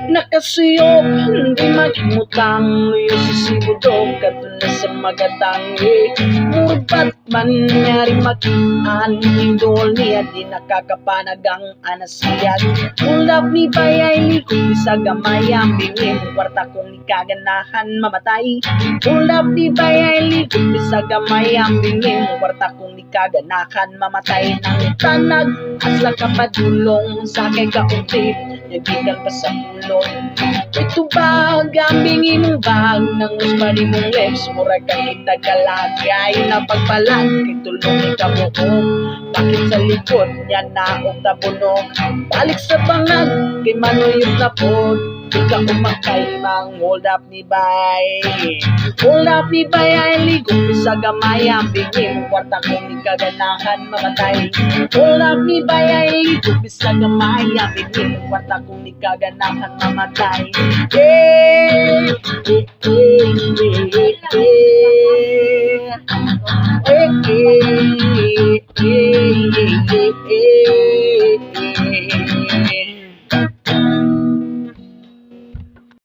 Nakasuyop, hindi magmutang yung sisibudog katulad sa magatangi. Murbat man nyari mag-an indol niya di nakakapanagang anasiyan. Ulap ni bayay likod sa gamay ang bingin kwarta kong ikaganahan mamatay. Ulap ni bayay likod sa gamay ang bingin kwarta kong ikaganahan mamatay. Nang tanag asla kapadulong sa kay kauntit yagikan pa sa ulo. Ito bag ang bingin mong bag nang usmali mong lips mura ka kita kalagay na pagbalag kitulong ikabuong. Bakit sa likod niya na og tabunog balik sa bangag kay manuyot na pod. Di ka umakay mang hold up ni bay. Hold up ni bay ay ligog sa gamay ang bingin kwarta kong ikaganahan mamatay. Hold up ni bay ay ligog sa gamay ang bingin kwarta kong ikaganahan mamatay. Eh,